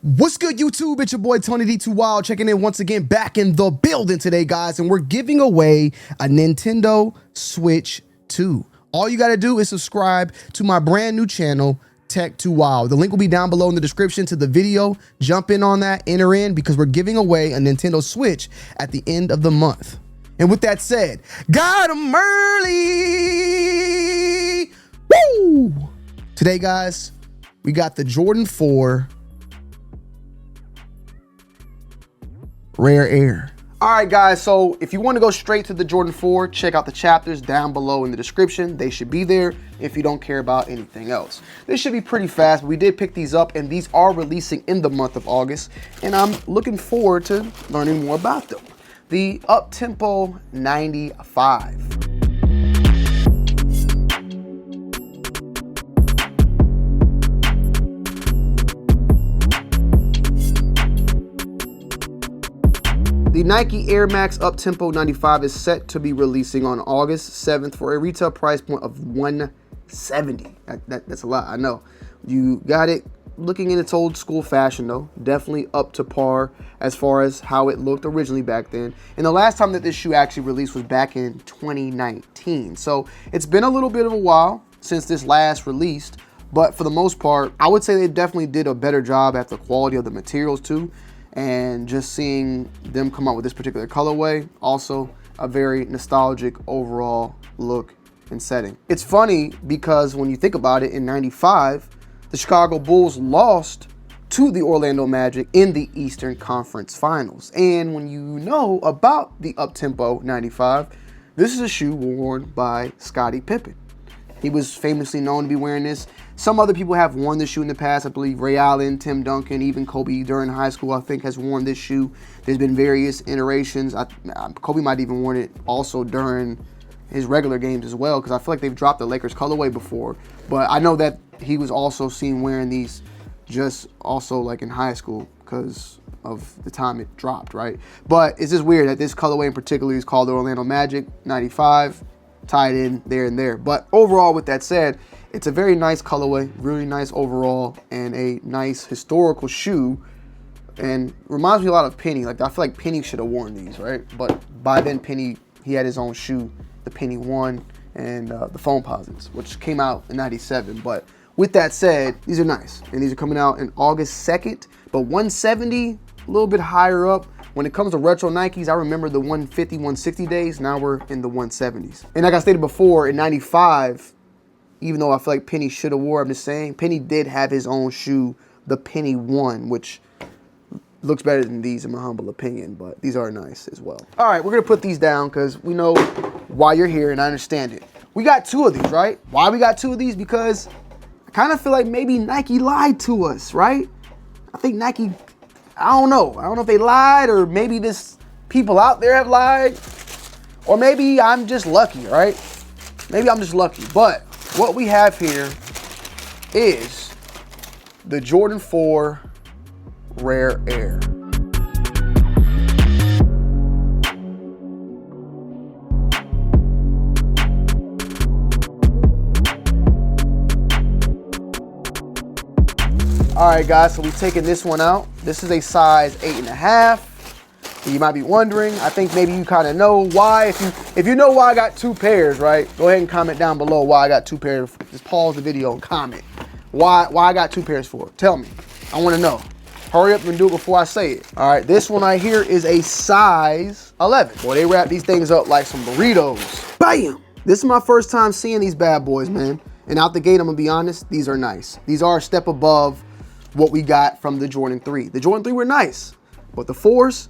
What's good, YouTube? It's your boy Tony D2 Wild checking in once again, back in the building today, guys, and we're giving away a Nintendo Switch 2. All you got to do is subscribe to my brand new channel, Tech2Wild. The link will be down below in the description to the video. Jump in on that, enter in, because we're giving away a Nintendo Switch at the end of the month. And with that said, got 'em early. Woo! Today, guys, we got the Jordan 4 Rare Air. All right, guys, so if you want to go straight to the Jordan 4, check out the chapters down below in the description. They should be there if you don't care about anything else. This should be pretty fast, but we did pick these up, and these are releasing in the month of August, and I'm looking forward to learning more about them. The Uptempo 95. The Nike Air Max Uptempo 95 is set to be releasing on August 7th for a retail price point of $170. That's a lot, I know. You got it looking in its old school fashion though. Definitely up to par as far as how it looked originally back then. And the last time that this shoe actually released was back in 2019. So it's been a little bit of a while since this last released, but for the most part, I would say they definitely did a better job at the quality of the materials too. And just seeing them come out with this particular colorway, also a very nostalgic overall look and setting. It's funny because when you think about it, in '95, the Chicago Bulls lost to the Orlando Magic in the Eastern Conference Finals. And when you know about the Uptempo 95, this is a shoe worn by Scottie Pippen. He was famously known to be wearing this. Some other people have worn this shoe in the past. I believe Ray Allen, Tim Duncan, even Kobe during high school, I think, has worn this shoe. There's been various iterations. Kobe might even worn it also during his regular games as well, because I feel like they've dropped the Lakers colorway before. But I know that he was also seen wearing these just also like in high school because of the time it dropped, right? But it's just weird that this colorway in particular is called the Orlando Magic 95. Tied in there and there. But overall, with that said, it's a very nice colorway, really nice overall, and a nice historical shoe, and reminds me a lot of Penny. Like, I feel like Penny should have worn these, right? But by then, Penny, he had his own shoe, the Penny 1 and the Foam Posits, which came out in '97. But with that said, these are nice, and these are coming out in August 2nd, but 170, a little bit higher up. When it comes to retro Nikes, I remember the 150, 160 days. Now we're in the 170s. And like I stated before, in '95, even though I feel like Penny should have wore, I'm just saying, Penny did have his own shoe, the Penny 1, which looks better than these in my humble opinion, but these are nice as well. All right, we're gonna put these down because we know why you're here and I understand it. We got two of these, right? Why we got two of these? Because I kind of feel like maybe Nike lied to us, right? I think Nike, I don't know if they lied, or maybe this people out there have lied, or maybe I'm just lucky, right? Maybe I'm just lucky. But what we have here is the Jordan 4 Rare Air. All right, guys, so we've taken this one out. This is a size 8.5. You might be wondering, I think maybe you kind of know why. If you know why I got two pairs, right? Go ahead and comment down below why I got two pairs. Just pause the video and comment why I got two pairs for. Tell me, I want to know. Hurry up and do it before I say it. All right, this one right here is a size 11. Boy, they wrap these things up like some burritos. Bam! This is my first time seeing these bad boys, man. And out the gate, I'm gonna be honest, these are nice. These are a step above what we got from the Jordan 3. The Jordan 3 were nice, but the 4s,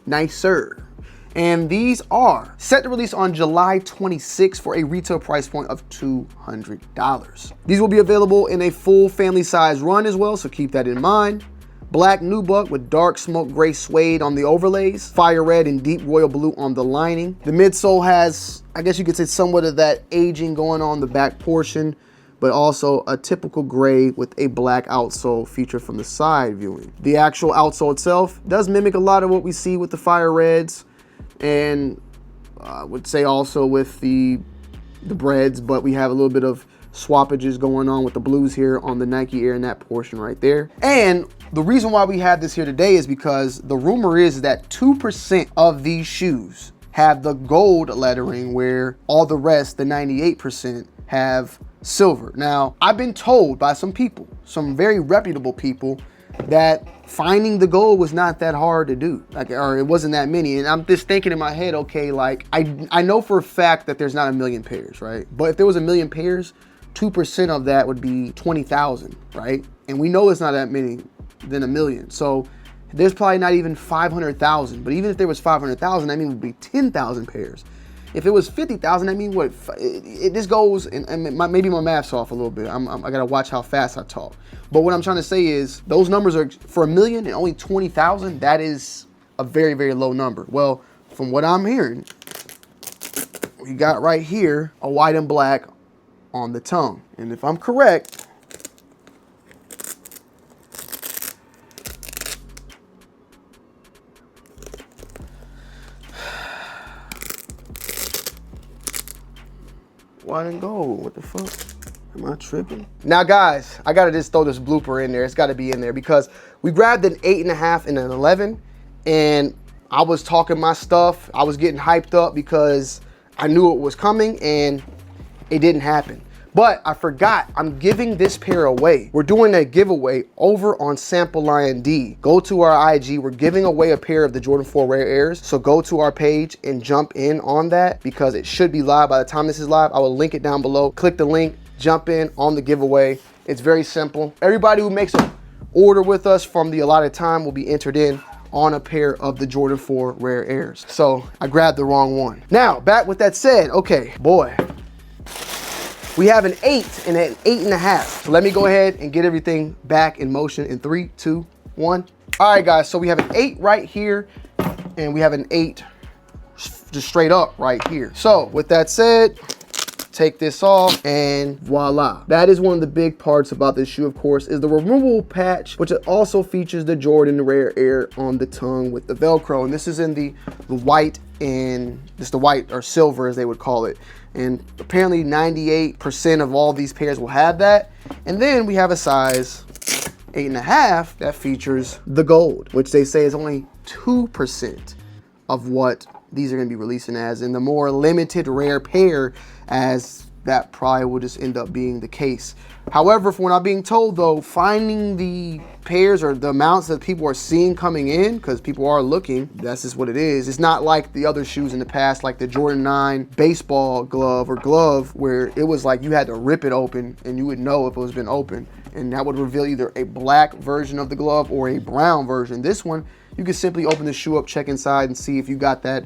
nicer. And these are set to release on July 26th for a retail price point of $200. These will be available in a full family size run as well, so keep that in mind. Black nubuck with dark smoke gray suede on the overlays, fire red and deep royal blue on the lining. The midsole has, I guess you could say, somewhat of that aging going on the back portion, but also a typical gray with a black outsole featured from the side viewing. The actual outsole itself does mimic a lot of what we see with the fire reds, and I would say also with the breads, but we have a little bit of swappages going on with the blues here on the Nike Air in that portion right there. And the reason why we have this here today is because the rumor is that 2% of these shoes have the gold lettering, where all the rest, the 98%, have silver. Now, I've been told by some people, some very reputable people, that finding the gold was not that hard to do, like, or it wasn't that many. And I'm just thinking in my head, okay, like I know for a fact that there's not a million pairs, right? But if there was a million pairs, 2% of that would be 20,000, right? And we know it's not that many than a million. So there's probably not even 500,000. But even if there was 500,000, that means it would be 10,000 pairs. If it was 50,000, I mean, what? This goes, and maybe my math's off a little bit. I gotta watch how fast I talk. But what I'm trying to say is, those numbers are for a million and only 20,000. That is a very, very low number. Well, from what I'm hearing, we got right here a white and black on the tongue, and if I'm correct, white and gold. What the fuck? Am I tripping? Now, guys, I gotta just throw this blooper in there. It's gotta be in there because we grabbed an 8.5 and an 11, and I was talking my stuff. I was getting hyped up because I knew it was coming, and it didn't happen. But I forgot, I'm giving this pair away. We're doing a giveaway over on Sample Lion D. Go to our IG. We're giving away a pair of the Jordan 4 Rare Airs. So go to our page and jump in on that because it should be live by the time this is live. I will link it down below. Click the link, jump in on the giveaway. It's very simple. Everybody who makes an order with us from the allotted time will be entered in on a pair of the Jordan 4 Rare Airs. So I grabbed the wrong one. Now, back with that said, okay, boy. We have an 8 and an 8.5. So let me go ahead and get everything back in motion in 3, 2, 1. All right, guys, so we have an 8 right here, and we have an 8 just straight up right here. So with that said, take this off, and voila. That is one of the big parts about this shoe, of course, is the removable patch, which also features the Jordan Rare Air on the tongue with the Velcro. And this is in the white, and just the white or silver as they would call it. And apparently 98% of all these pairs will have that. And then we have a size 8.5 that features the gold, which they say is only 2% of what these are gonna be releasing as, in the more limited rare pair, as that probably will just end up being the case. However, from what I'm being told though, finding the pairs or the amounts that people are seeing coming in, because people are looking, that's just what it is. It's not like the other shoes in the past, like the Jordan 9 baseball glove or glove, where it was like you had to rip it open and you would know if it was been open, and that would reveal either a black version of the glove or a brown version. This one, you can simply open the shoe up, check inside, and see if you got that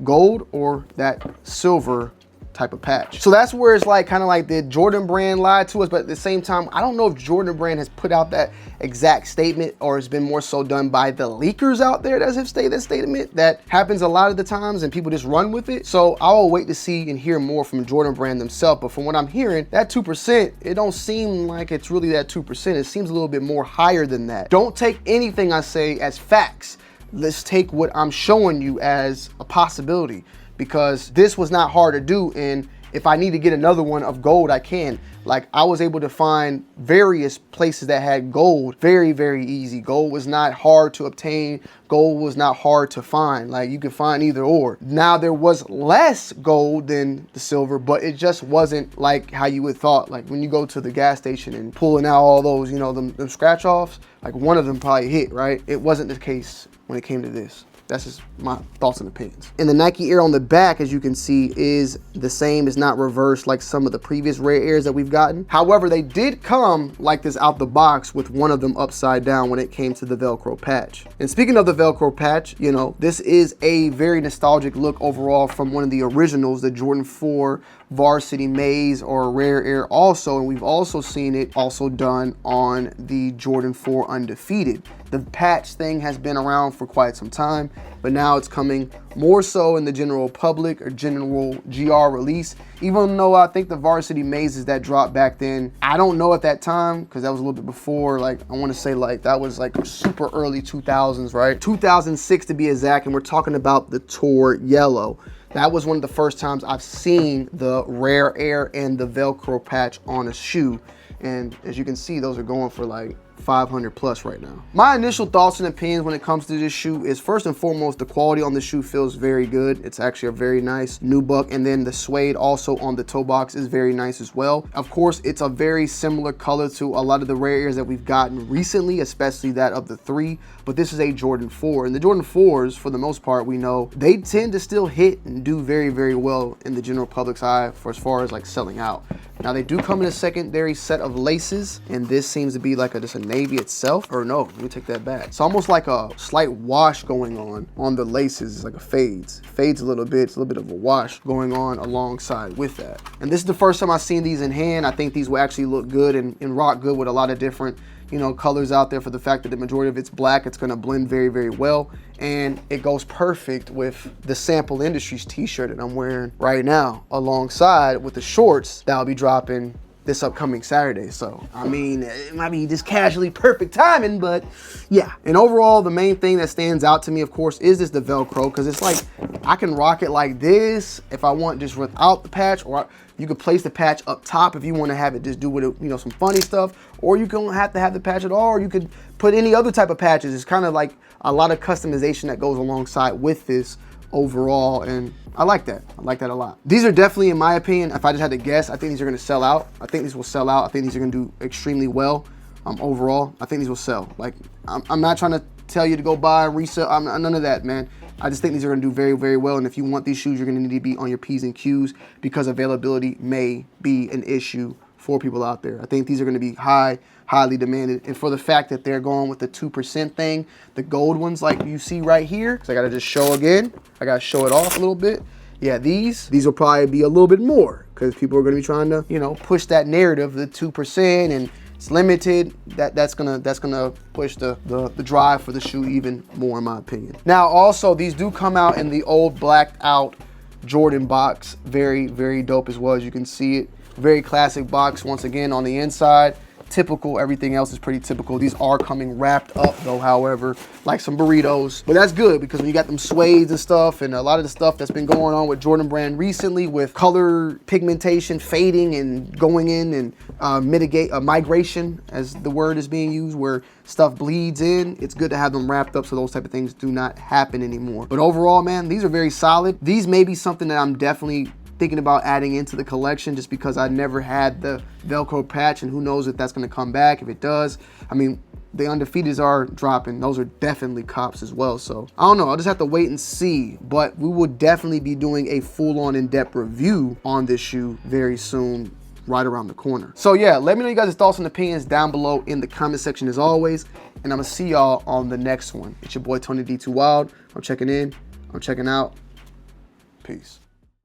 gold or that silver type of patch. So that's where it's like kind of like the Jordan brand lied to us, but at the same time, I don't know if Jordan brand has put out that exact statement, or it's been more so done by the leakers out there that have stated that statement. That happens a lot of the times and people just run with it. So I will wait to see and hear more from Jordan brand themselves. But from what I'm hearing, that 2%, it don't seem like it's really that 2%. It seems a little bit more higher than that. Don't take anything I say as facts. Let's take what I'm showing you as a possibility, because this was not hard to do, and if I need to get another one of gold, I can. Like, I was able to find various places that had gold very, very easy. Gold was not hard to obtain. Gold was not hard to find. Like, you could find either or. Now, there was less gold than the silver, but it just wasn't like how you would thought. Like, when you go to the gas station and pulling out all those, you know, them scratch-offs, like one of them probably hit, right? It wasn't the case when it came to this. That's just my thoughts and opinions. And the Nike Air on the back, as you can see, is the same. It's not reversed like some of the previous Rare Airs that we've gotten. However, they did come like this out the box with one of them upside down when it came to the Velcro patch. And speaking of the Velcro patch, you know, this is a very nostalgic look overall from one of the originals, the Jordan 4 Varsity Maize or Rare Air also. And we've also seen it also done on the Jordan 4 Undefeated. The patch thing has been around for quite some time, but now it's coming more so in the general public or general GR release. Even though I think the Varsity Mazes that dropped back then, I don't know at that time, because that was a little bit before, like, I want to say like that was like super early 2000s, right? 2006 to be exact, and we're talking about the Tour Yellow. that was one of the first times I've seen the Rare Air and the Velcro patch on a shoe. And as you can see, those are going for like 500 plus right now. My initial thoughts and opinions when it comes to this shoe is, first and foremost, the quality on the shoe feels very good. It's actually a very nice nubuck, and then the suede also on the toe box is very nice as well. Of course, it's a very similar color to a lot of the Rare Airs that we've gotten recently, especially that of the 3, but this is a Jordan 4, and the Jordan 4s, for the most part, we know they tend to still hit and do very, very well in the general public's eye for as far as like selling out. Now they do come in a secondary set of laces, and this seems to be like just a navy itself, or no, let me take that back. It's almost like a slight wash going on the laces. It's like a fades a little bit. It's a little bit of a wash going on alongside with that. And this is the first time I've seen these in hand. I think these will actually look good and rock good with a lot of different, you know, colors out there. For the fact that the majority of it's black, it's going to blend very, very well, and it goes perfect with the Sample Industries t-shirt that I'm wearing right now, alongside with the shorts that I'll be dropping this upcoming Saturday. So I mean, it might be just casually perfect timing, but yeah. And overall, the main thing that stands out to me, of course, is the Velcro, because it's like I can rock it like this if I want, just without the patch, or you could place the patch up top if you want to have it just do with it, you know, some funny stuff, or you don't have to have the patch at all, or you could put any other type of patches. It's kind of like a lot of customization that goes alongside with this overall, and I like that. I like that a lot. These are definitely, in my opinion, if I just had to guess, I think these are going to sell out. I think these will sell out. I think these are going to do extremely well. Overall, I think these will sell. Like, I'm not trying to tell you to go buy and resell. None of that, man. I just think these are going to do very, very well. And if you want these shoes, you're going to need to be on your P's and Q's, because availability may be an issue for people out there. I think these are going to be highly demanded. And for the fact that they're going with the 2% thing, the gold ones like you see right here, so I got to just show again. I got to show it off a little bit. Yeah, these will probably be a little bit more, because people are going to be trying to, you know, push that narrative, the 2%, and it's limited. That's gonna push the drive for the shoe even more, in my opinion. Now, also, these do come out in the old blacked out Jordan box. Very, very dope as well, as you can see it. Very classic box once again on the inside. Typical, everything else is pretty typical. These are coming wrapped up though, however, like some burritos. But that's good, because when you got them suedes and stuff, and a lot of the stuff that's been going on with Jordan Brand recently, with color pigmentation fading and going in and mitigate migration, as the word is being used, where stuff bleeds in, it's good to have them wrapped up so those type of things do not happen anymore. But overall, man, these are very solid. These may be something that I'm definitely thinking about adding into the collection, just because I never had the Velcro patch, and who knows if that's going to come back. If it does, I mean, the Undefeateds are dropping. Those are definitely cops as well. So I don't know, I'll just have to wait and see, but we will definitely be doing a full-on in-depth review on this shoe very soon, right around the corner. So yeah, let me know you guys' thoughts and opinions down below in the comment section as always, and I'm gonna see y'all on the next one. It's your boy Tony D2 Wild. I'm checking in, I'm checking out. Peace.